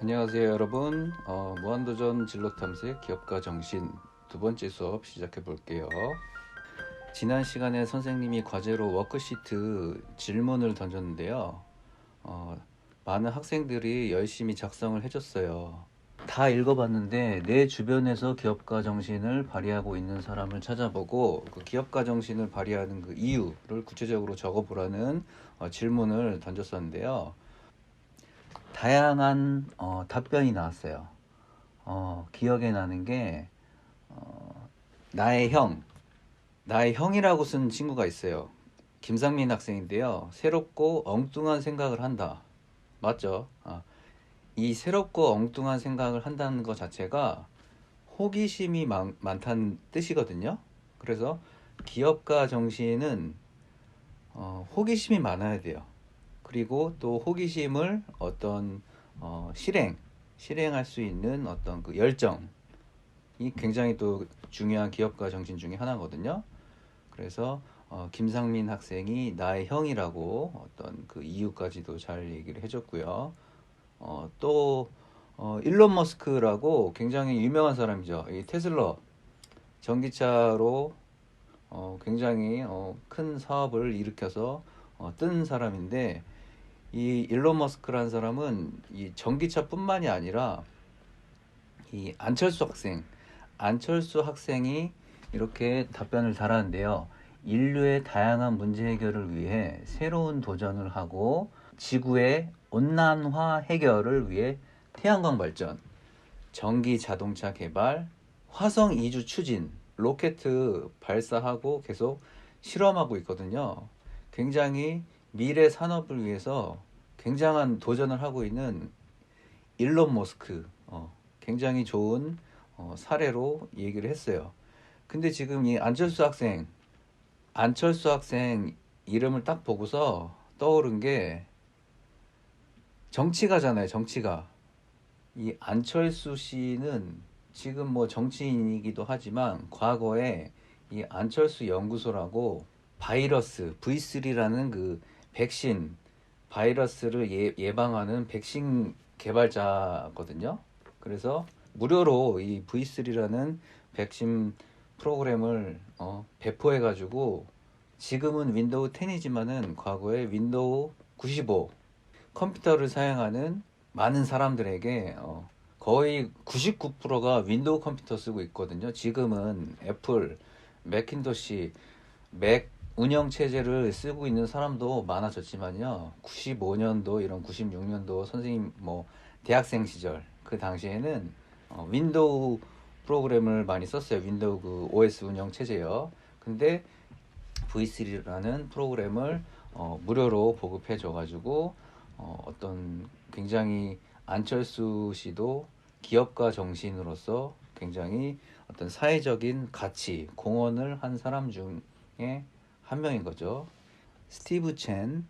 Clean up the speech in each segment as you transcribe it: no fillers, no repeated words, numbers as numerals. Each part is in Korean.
안녕하세요 여러분. 무한도전 진로탐색 기업가 정신 두 번째 수업 시작해 볼게요. 지난 시간에 선생님이 과제로 워크시트 질문을 던졌는데요. 많은 학생들이 열심히 작성을 해줬어요. 다 읽어봤는데 내 주변에서 기업가 정신을 발휘하고 있는 사람을 찾아보고 그 기업가 정신을 발휘하는 그 이유를 구체적으로 적어보라는 질문을 던졌었는데요. 다양한 답변이 나왔어요. 기억에 나는 게 나의 형, 나의 형이라고 쓴 친구가 있어요. 김상민 학생인데요. 새롭고 엉뚱한 생각을 한다. 맞죠? 이 새롭고 엉뚱한 생각을 한다는 것 자체가 호기심이 많다는 뜻이거든요. 그래서 기업가 정신은 호기심이 많아야 돼요. 그리고 또 호기심을 어떤 실행할 수 있는 어떤 그 열정이 굉장히 또 중요한 기업가 정신 중에 하나거든요. 그래서 김상민 학생이 나의 형이라고 어떤 그 이유까지도 잘 얘기를 해줬고요. 또 일론 머스크라고 굉장히 유명한 사람이죠. 이 테슬라 전기차로 굉장히 큰 사업을 일으켜서 뜬 사람인데 이 일론 머스크라는 사람은 이 전기차뿐만이 아니라 이 안철수 학생이 이렇게 답변을 달았는데요. 인류의 다양한 문제 해결을 위해 새로운 도전을 하고 지구의 온난화 해결을 위해 태양광 발전, 전기 자동차 개발, 화성 이주 추진, 로켓 발사하고 계속 실험하고 있거든요. 굉장히 미래 산업을 위해서 굉장한 도전을 하고 있는 일론 머스크, 굉장히 좋은 사례로 얘기를 했어요. 근데 지금 이 안철수 학생 이름을 딱 보고서 떠오른 게 정치가잖아요, 정치가. 이 안철수 씨는 지금 뭐 정치인이기도 하지만 과거에 이 안철수 연구소라고 바이러스 V3라는 그 백신 바이러스를 예방하는 백신 개발자거든요. 그래서 무료로 이 V3라는 백신 프로그램을 배포해가지고 지금은 윈도우 10이지만은 과거에 윈도우 95 컴퓨터를 사용하는 많은 사람들에게 거의 99%가 윈도우 컴퓨터 쓰고 있거든요. 지금은 애플, 맥킨토시, 맥 운영 체제를 쓰고 있는 사람도 많아졌지만요. 95년도 이런 96년도 선생님 뭐 대학생 시절 그 당시에는 윈도우 프로그램을 많이 썼어요. 윈도우 그 OS 운영 체제요. 근데 V3라는 프로그램을 무료로 보급해 줘가지고 어떤 굉장히 안철수 씨도 기업가 정신으로서 굉장히 어떤 사회적인 가치, 공헌을 한 사람 중에 한 명인 거죠. 스티브 첸,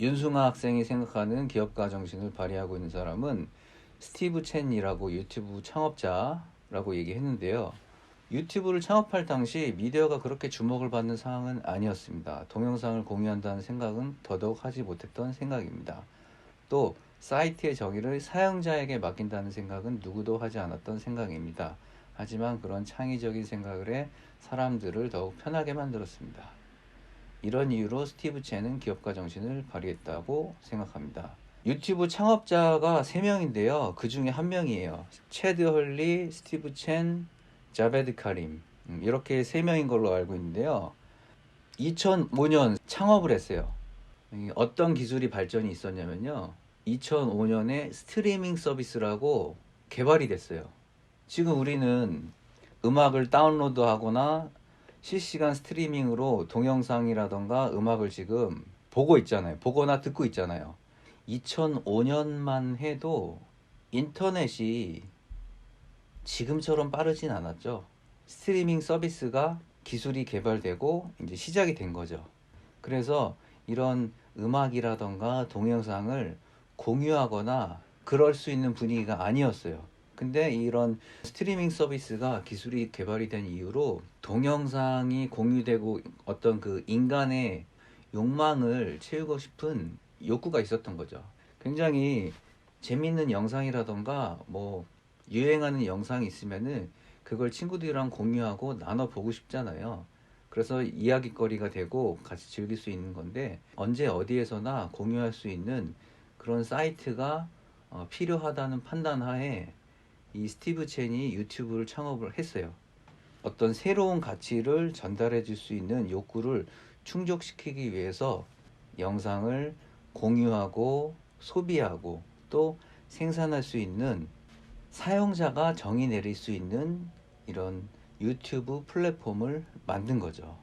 윤승아 학생이 생각하는 기업가 정신을 발휘하고 있는 사람은 스티브 첸이라고 유튜브 창업자라고 얘기했는데요. 유튜브를 창업할 당시 미디어가 그렇게 주목을 받는 상황은 아니었습니다. 동영상을 공유한다는 생각은 더더욱 하지 못했던 생각입니다. 또 사이트의 정의를 사용자에게 맡긴다는 생각은 누구도 하지 않았던 생각입니다. 하지만 그런 창의적인 생각을 해 사람들을 더욱 편하게 만들었습니다. 이런 이유로 스티브 첸은 기업가 정신을 발휘했다고 생각합니다. 유튜브 창업자가 3명인데요. 그 중에 한 명이에요. 체드 헐리, 스티브 첸, 자베드 카림. 이렇게 3명인 걸로 알고 있는데요. 2005년 창업을 했어요. 어떤 기술이 발전이 있었냐면요. 2005년에 스트리밍 서비스라고 개발이 됐어요. 지금 우리는 음악을 다운로드 하거나 실시간 스트리밍으로 동영상이라던가 음악을 지금 보고 있잖아요. 보거나 듣고 있잖아요. 2005년만 해도 인터넷이 지금처럼 빠르진 않았죠. 스트리밍 서비스가 기술이 개발되고 이제 시작이 된 거죠. 그래서 이런 음악이라던가 동영상을 공유하거나 그럴 수 있는 분위기가 아니었어요. 근데 이런 스트리밍 서비스가 기술이 개발이 된 이후로 동영상이 공유되고 어떤 그 인간의 욕망을 채우고 싶은 욕구가 있었던 거죠. 굉장히 재밌는 영상이라던가 뭐 유행하는 영상이 있으면은 그걸 친구들이랑 공유하고 나눠 보고 싶잖아요. 그래서 이야기거리가 되고 같이 즐길 수 있는 건데 언제 어디에서나 공유할 수 있는 그런 사이트가 필요하다는 판단하에 이 스티브 첸이 유튜브를 창업을 했어요. 어떤 새로운 가치를 전달해 줄 수 있는 욕구를 충족시키기 위해서 영상을 공유하고 소비하고 또 생산할 수 있는 사용자가 정의 내릴 수 있는 이런 유튜브 플랫폼을 만든 거죠.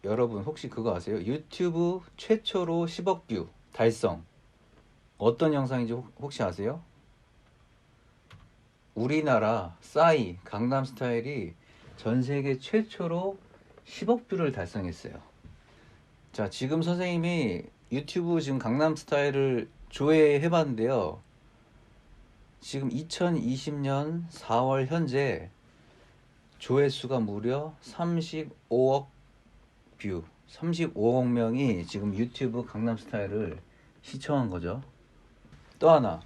여러분 혹시 그거 아세요? 유튜브 최초로 10억 뷰 달성. 어떤 영상인지 혹시 아세요? 우리나라 싸이 강남스타일이 전 세계 최초로 10억 뷰를 달성했어요. 자, 지금 선생님이 유튜브 지금 강남스타일을 조회해 봤는데요. 지금 2020년 4월 현재 조회수가 무려 35억 뷰, 35억 명이 지금 유튜브 강남스타일을 시청한 거죠. 또 하나,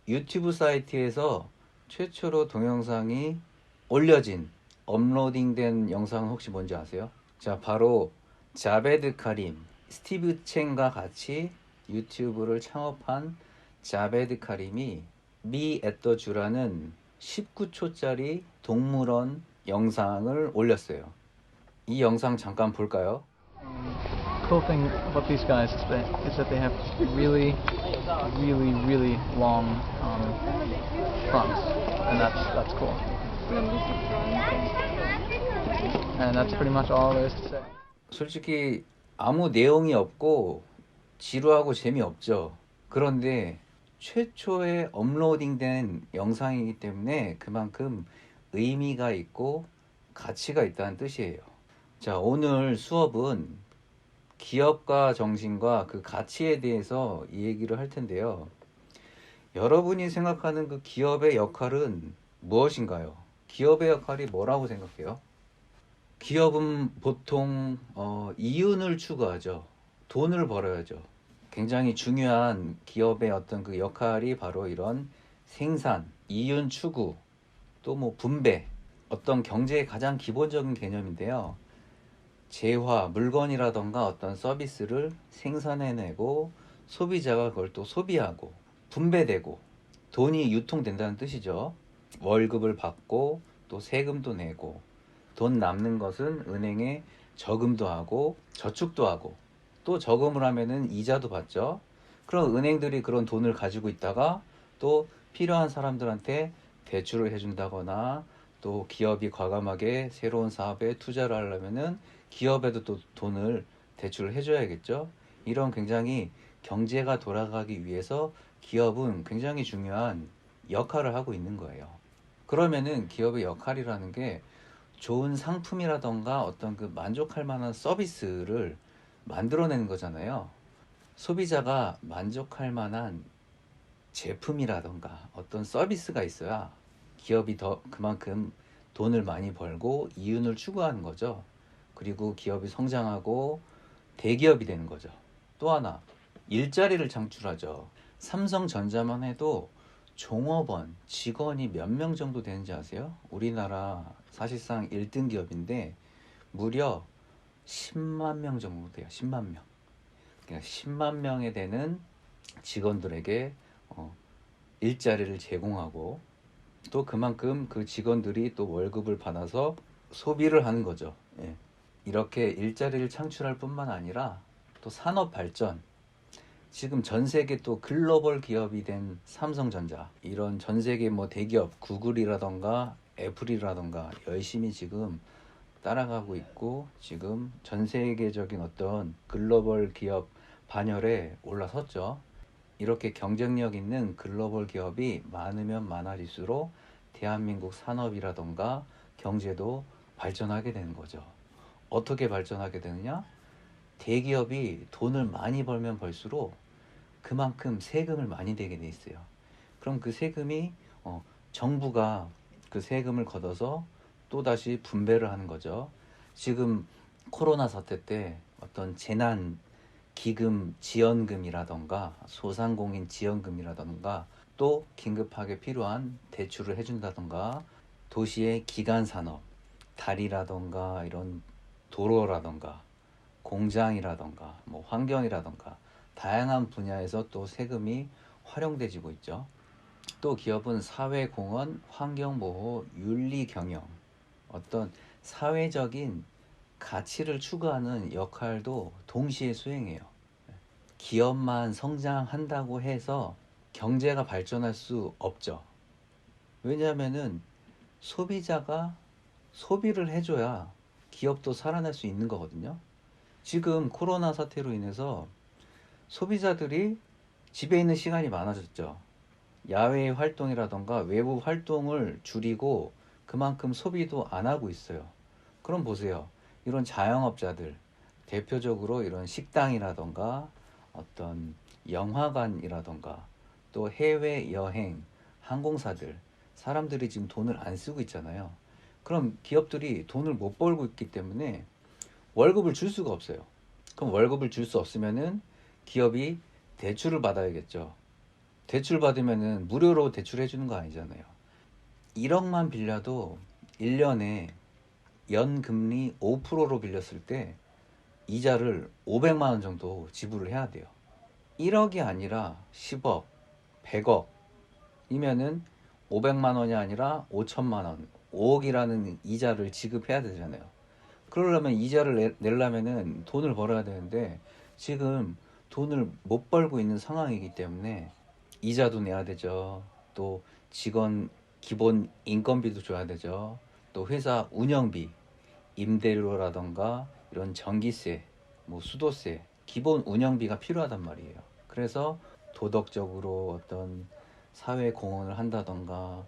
유튜브 사이트에서 최초로 동영상이 올려진, 업로딩된 영상은 혹시 뭔지 아세요? 자, 바로 자베드 카림, 스티브 첸과 같이 유튜브를 창업한 자베드 카림이 미 앳더 주라는 19초짜리 동물원 영상을 올렸어요. 이 영상 잠깐 볼까요? Cool thing about these guys is that they have really, really, really long fronts, and that's cool. And that's pretty much all there is to say. 솔직히 아무 내용이 없고 지루하고 재미없죠. 그런데 최초에 업로딩된 영상이기 때문에 그만큼 의미가 있고 가치가 있다는 뜻이에요. 자, 오늘 수업은 기업가 정신과 그 가치에 대해서 이 얘기를 할 텐데요. 여러분이 생각하는 그 기업의 역할은 무엇인가요? 기업의 역할이 뭐라고 생각해요? 기업은 보통 이윤을 추구하죠. 돈을 벌어야죠. 굉장히 중요한 기업의 어떤 그 역할이 바로 이런 생산, 이윤 추구, 또 뭐 분배, 어떤 경제의 가장 기본적인 개념인데요. 재화, 물건이라던가 어떤 서비스를 생산해내고 소비자가 그걸 또 소비하고 분배되고 돈이 유통된다는 뜻이죠. 월급을 받고 또 세금도 내고 돈 남는 것은 은행에 저금도 하고 저축도 하고 또 저금을 하면은 이자도 받죠. 그럼 은행들이 그런 돈을 가지고 있다가 또 필요한 사람들한테 대출을 해준다거나 또 기업이 과감하게 새로운 사업에 투자를 하려면은 기업에도 또 돈을 대출을 해줘야겠죠. 이런 굉장히 경제가 돌아가기 위해서 기업은 굉장히 중요한 역할을 하고 있는 거예요. 그러면은 기업의 역할이라는 게 좋은 상품이라던가 어떤 그 만족할 만한 서비스를 만들어내는 거잖아요. 소비자가 만족할 만한 제품이라던가 어떤 서비스가 있어야 기업이 더 그만큼 돈을 많이 벌고 이윤을 추구하는 거죠. 그리고 기업이 성장하고 대기업이 되는 거죠. 또 하나, 일자리를 창출하죠. 삼성전자만 해도 종업원, 직원이 몇 명 정도 되는지 아세요? 우리나라 사실상 1등 기업인데 무려 10만 명 정도 돼요. 10만 명. 그러니까 10만 명에 되는 직원들에게 일자리를 제공하고 또 그만큼 그 직원들이 또 월급을 받아서 소비를 하는 거죠. 예. 이렇게 일자리를 창출할 뿐만 아니라 또 산업 발전, 지금 전 세계 또 글로벌 기업이 된 삼성전자, 이런 전 세계 뭐 대기업 구글이라던가 애플이라던가 열심히 지금 따라가고 있고 지금 전 세계적인 어떤 글로벌 기업 반열에 올라섰죠. 이렇게 경쟁력 있는 글로벌 기업이 많으면 많아질수록 대한민국 산업이라던가 경제도 발전하게 되는 거죠. 어떻게 발전하게 되느냐? 대기업이 돈을 많이 벌면 벌수록 그만큼 세금을 많이 내게 돼 있어요. 그럼 그 세금이 정부가 그 세금을 걷어서 또다시 분배를 하는 거죠. 지금 코로나 사태 때 어떤 재난 기금 지원금이라던가 소상공인 지원금이라던가 또 긴급하게 필요한 대출을 해준다던가, 도시의 기간 산업, 다리라던가 이런 도로라던가 공장이라던가 뭐 환경이라던가 다양한 분야에서 또 세금이 활용되지고 있죠. 또 기업은 사회공헌, 환경보호, 윤리경영, 어떤 사회적인 가치를 추구하는 역할도 동시에 수행해요. 기업만 성장한다고 해서 경제가 발전할 수 없죠. 왜냐하면은 소비자가 소비를 해줘야 기업도 살아날 수 있는 거거든요. 지금 코로나 사태로 인해서 소비자들이 집에 있는 시간이 많아졌죠. 야외 활동이라던가 외부 활동을 줄이고 그만큼 소비도 안 하고 있어요. 그럼 보세요. 이런 자영업자들, 대표적으로 이런 식당이라던가 어떤 영화관이라던가 또 해외여행, 항공사들, 사람들이 지금 돈을 안 쓰고 있잖아요. 그럼 기업들이 돈을 못 벌고 있기 때문에 월급을 줄 수가 없어요. 그럼 월급을 줄 수 없으면은 기업이 대출을 받아야겠죠. 대출 받으면은 무료로 대출해 주는 거 아니잖아요. 1억만 빌려도 1년에 연금리 5%로 빌렸을 때 이자를 500만 원 정도 지불을 해야 돼요. 1억이 아니라 10억, 100억이면은 500만 원이 아니라 5천만 원, 5억이라는 이자를 지급해야 되잖아요. 그러려면 이자를 내려면은 돈을 벌어야 되는데 지금 돈을 못 벌고 있는 상황이기 때문에 이자도 내야 되죠. 또 직원 기본 인건비도 줘야 되죠. 또 회사 운영비, 임대료라던가 이런 전기세, 뭐 수도세, 기본 운영비가 필요하단 말이에요. 그래서 도덕적으로 어떤 사회 공헌을 한다던가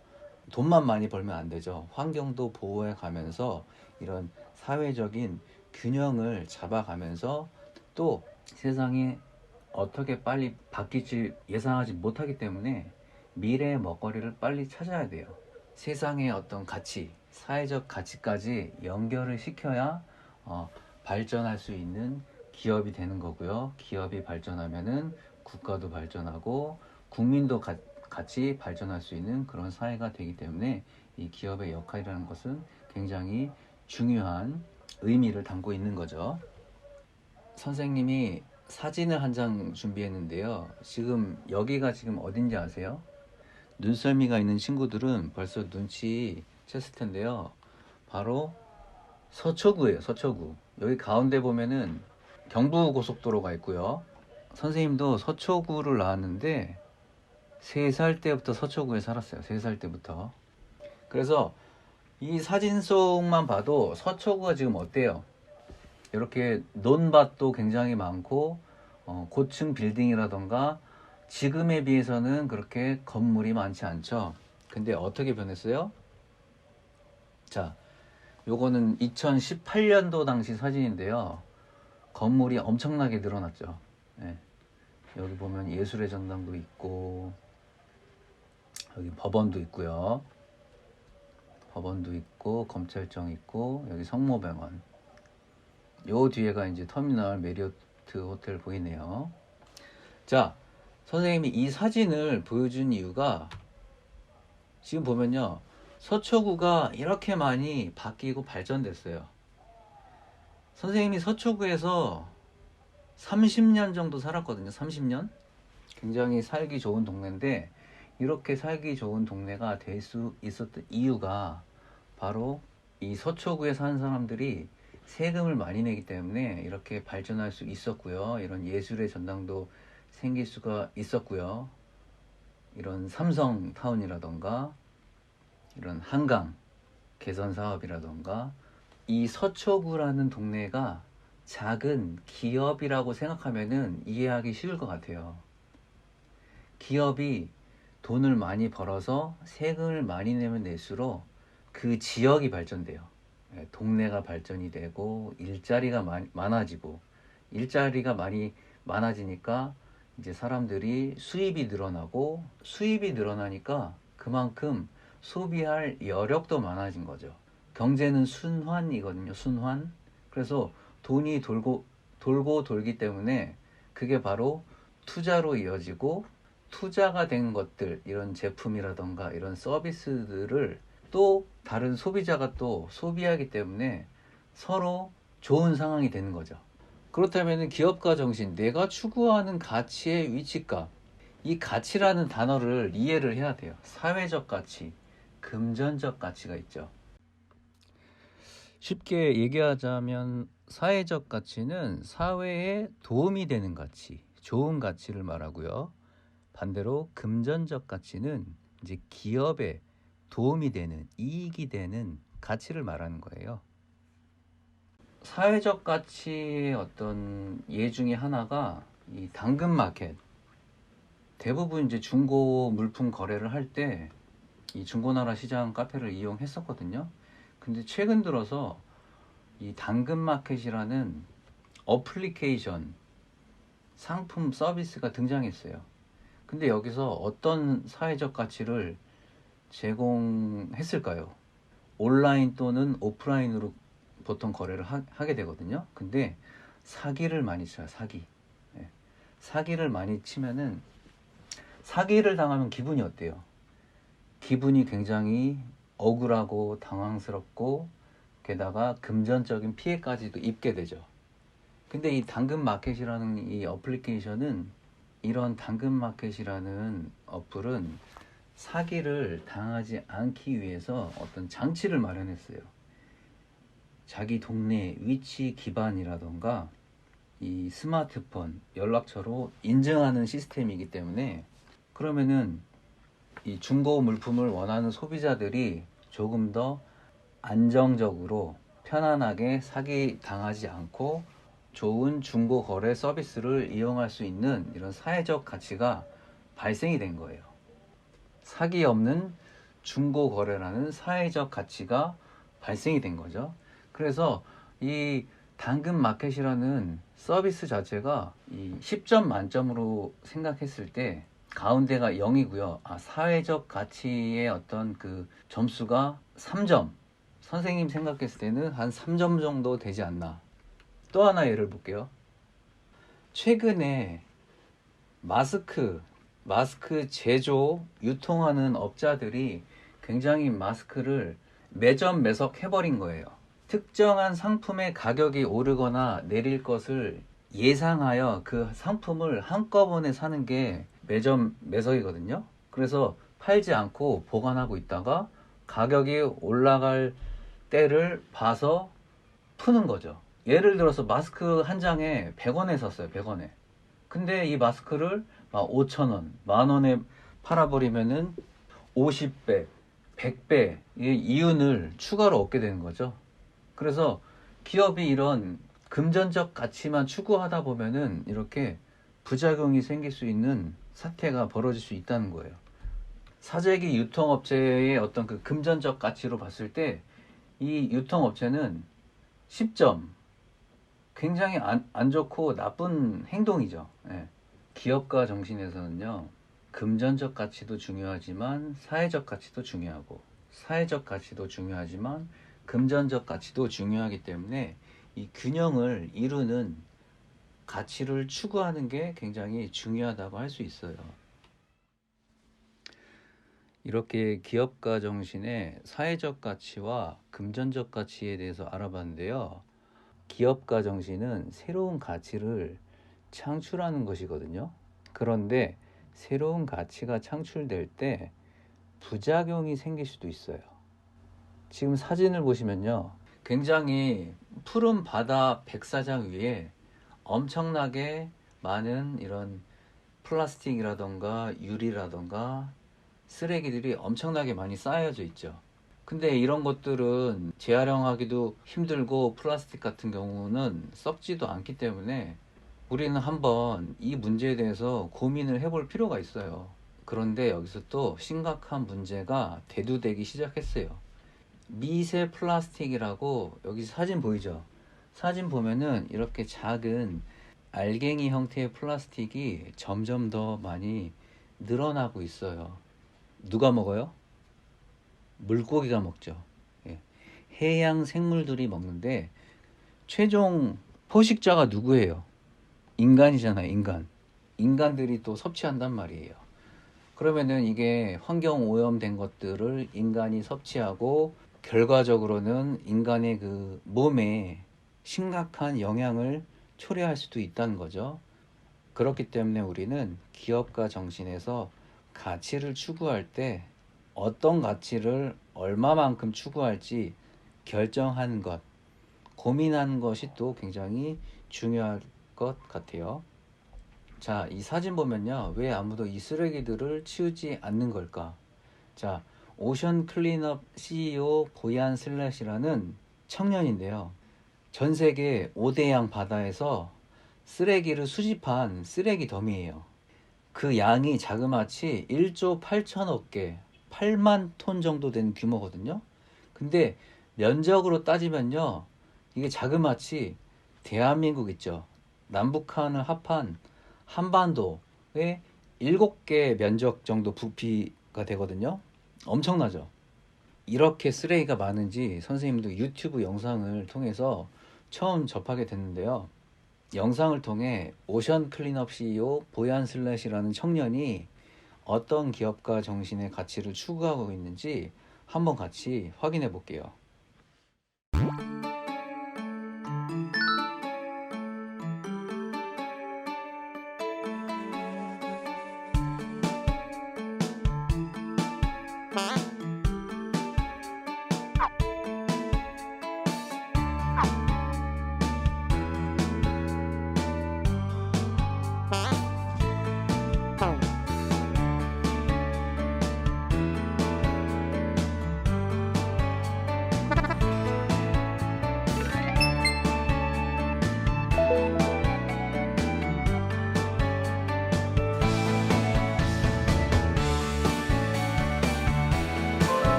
돈만 많이 벌면 안 되죠. 환경도 보호해 가면서 이런 사회적인 균형을 잡아가면서 또 세상이 어떻게 빨리 바뀔지 예상하지 못하기 때문에 미래의 먹거리를 빨리 찾아야 돼요. 세상의 어떤 가치, 사회적 가치까지 연결을 시켜야 발전할 수 있는 기업이 되는 거고요. 기업이 발전하면은 국가도 발전하고 국민도 같이 발전할 수 있는 그런 사회가 되기 때문에 이 기업의 역할이라는 것은 굉장히 중요한 의미를 담고 있는 거죠. 선생님이 사진을 한 장 준비했는데요. 지금 여기가 지금 어딘지 아세요? 눈썰미가 있는 친구들은 벌써 눈치챘을 텐데요. 바로 서초구예요. 서초구. 여기 가운데 보면은 경부고속도로가 있고요. 선생님도 서초구를 나왔는데 3살 때부터 서초구에 살았어요. 3살 때부터. 그래서 이 사진 속만 봐도 서초구가 지금 어때요? 이렇게 논밭도 굉장히 많고 고층 빌딩이라던가 지금에 비해서는 그렇게 건물이 많지 않죠. 근데 어떻게 변했어요? 자, 요거는 2018년도 당시 사진인데요. 건물이 엄청나게 늘어났죠. 네. 여기 보면 예술의 전당도 있고 여기 법원도 있고요. 법원도 있고 검찰청 있고 여기 성모병원. 요 뒤에가 이제 터미널 메리어트 호텔 보이네요. 자, 선생님이 이 사진을 보여준 이유가 지금 보면요. 서초구가 이렇게 많이 바뀌고 발전됐어요. 선생님이 서초구에서 30년 정도 살았거든요. 30년? 굉장히 살기 좋은 동네인데 이렇게 살기 좋은 동네가 될 수 있었던 이유가 바로 이 서초구에 사는 사람들이 세금을 많이 내기 때문에 이렇게 발전할 수 있었고요. 이런 예술의 전당도 생길 수가 있었고요. 이런 삼성타운이라던가 이런 한강 개선 사업이라던가 이 서초구라는 동네가 작은 기업이라고 생각하면은 이해하기 쉬울 것 같아요. 기업이 돈을 많이 벌어서 세금을 많이 내면 낼수록 그 지역이 발전돼요. 동네가 발전이 되고 일자리가 많아지고 일자리가 많이 많아지니까 이제 사람들이 수입이 늘어나고 수입이 늘어나니까 그만큼 소비할 여력도 많아진 거죠. 경제는 순환이거든요. 순환. 그래서 돈이 돌고 돌기 때문에 그게 바로 투자로 이어지고 투자가 된 것들, 이런 제품이라던가 이런 서비스들을 또 다른 소비자가 또 소비하기 때문에 서로 좋은 상황이 되는 거죠. 그렇다면 기업가 정신, 내가 추구하는 가치의 위치값, 이 가치라는 단어를 이해를 해야 돼요. 사회적 가치, 금전적 가치가 있죠. 쉽게 얘기하자면 사회적 가치는 사회에 도움이 되는 가치, 좋은 가치를 말하고요. 반대로 금전적 가치는 이제 기업에 도움이 되는, 이익이 되는 가치를 말하는 거예요. 사회적 가치의 어떤 예 중에 하나가 이 당근마켓. 대부분 이제 중고 물품 거래를 할 때 이 중고나라 시장 카페를 이용했었거든요. 근데 최근 들어서 이 당근마켓이라는 어플리케이션, 상품 서비스가 등장했어요. 근데 여기서 어떤 사회적 가치를 제공했을까요? 온라인 또는 오프라인으로 보통 거래를 하게 되거든요. 근데 사기를 많이 쳐요. 사기. 예. 사기를 많이 치면은, 사기를 당하면 기분이 어때요? 기분이 굉장히 억울하고 당황스럽고, 게다가 금전적인 피해까지도 입게 되죠. 근데 이 당근마켓이라는 이 어플리케이션은, 이런 당근마켓이라는 어플은 사기를 당하지 않기 위해서 어떤 장치를 마련했어요. 자기 동네 위치 기반이라던가 이 스마트폰, 연락처로 인증하는 시스템이기 때문에, 그러면은 이 중고 물품을 원하는 소비자들이 조금 더 안정적으로 편안하게 사기 당하지 않고 좋은 중고 거래 서비스를 이용할 수 있는 이런 사회적 가치가 발생이 된 거예요. 사기 없는 중고 거래라는 사회적 가치가 발생이 된 거죠. 그래서 이 당근마켓이라는 서비스 자체가 이 10점 만점으로 생각했을 때 가운데가 0이고요. 사회적 가치의 어떤 그 점수가 3점. 선생님 생각했을 때는 한 3점 정도 되지 않나. 또 하나 예를 볼게요. 최근에 마스크 제조, 유통하는 업자들이 굉장히 마스크를 매점 매석해버린 거예요. 특정한 상품의 가격이 오르거나 내릴 것을 예상하여 그 상품을 한꺼번에 사는 게 매점 매석이거든요. 그래서 팔지 않고 보관하고 있다가 가격이 올라갈 때를 봐서 푸는 거죠. 예를 들어서 마스크 한 장에 100원에 샀어요. 100원에. 근데 이 마스크를 5,000원, 만원에 팔아버리면은 50배, 100배 의 이윤을 추가로 얻게 되는 거죠. 그래서 기업이 이런 금전적 가치만 추구하다 보면은 이렇게 부작용이 생길 수 있는 사태가 벌어질 수 있다는 거예요. 사재기 유통업체의 어떤 그 금전적 가치로 봤을 때 이 유통업체는 10점. 굉장히 안 좋고 나쁜 행동이죠. 예. 기업가 정신에서는요, 금전적 가치도 중요하지만 사회적 가치도 중요하고, 사회적 가치도 중요하지만 금전적 가치도 중요하기 때문에 이 균형을 이루는 가치를 추구하는 게 굉장히 중요하다고 할 수 있어요. 이렇게 기업가 정신의 사회적 가치와 금전적 가치에 대해서 알아봤는데요. 기업가 정신은 새로운 가치를 창출하는 것이거든요. 그런데 새로운 가치가 창출될 때 부작용이 생길 수도 있어요. 지금 사진을 보시면요, 굉장히 푸른 바다 백사장 위에 엄청나게 많은 이런 플라스틱이라던가 유리라던가 쓰레기들이 엄청나게 많이 쌓여져 있죠. 근데 이런 것들은 재활용하기도 힘들고 플라스틱 같은 경우는 썩지도 않기 때문에 우리는 한번 이 문제에 대해서 고민을 해볼 필요가 있어요. 그런데 여기서 또 심각한 문제가 대두되기 시작했어요. 미세 플라스틱이라고, 여기 사진 보이죠? 사진 보면은 이렇게 작은 알갱이 형태의 플라스틱이 점점 더 많이 늘어나고 있어요. 누가 먹어요? 물고기가 먹죠. 예. 해양 생물들이 먹는데 최종 포식자가 누구예요? 인간이잖아요. 인간들이 또 섭취한단 말이에요. 그러면은 이게 환경 오염된 것들을 인간이 섭취하고 결과적으로는 인간의 그 몸에 심각한 영향을 초래할 수도 있다는 거죠. 그렇기 때문에 우리는 기업가 정신에서 가치를 추구할 때 어떤 가치를 얼마만큼 추구할지 결정하는 것, 고민하는 것이 또 굉장히 중요할 것 같아요. 자, 이 사진 보면요. 왜 아무도 이 쓰레기들을 치우지 않는 걸까? 자, 오션 클린업 CEO 보얀 슬래시라는 청년인데요. 전 세계 5대양 바다에서 쓰레기를 수집한 쓰레기 더미예요. 그 양이 자그마치 1조 8천억 개, 8만 톤 정도 되는 규모거든요. 근데 면적으로 따지면요. 이게 자그마치 대한민국 있죠. 남북한을 합한 한반도의 7개 면적 정도 부피가 되거든요. 엄청나죠. 이렇게 쓰레기가 많은지 선생님도 유튜브 영상을 통해서 처음 접하게 됐는데요. 영상을 통해 오션 클린업 CEO 보얀 슬래시라는 청년이 어떤 기업가 정신의 가치를 추구하고 있는지 한번 같이 확인해 볼게요.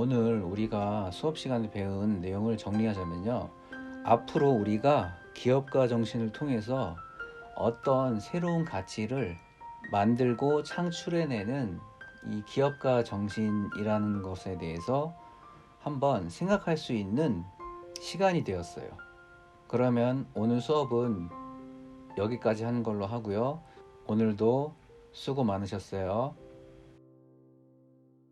오늘 우리가 수업 시간에 배운 내용을 정리하자면요. 앞으로 우리가 기업가 정신을 통해서 어떤 새로운 가치를 만들고 창출해내는 이 기업가 정신이라는 것에 대해서 한번 생각할 수 있는 시간이 되었어요. 그러면 오늘 수업은 여기까지 하는 걸로 하고요. 오늘도 수고 많으셨어요.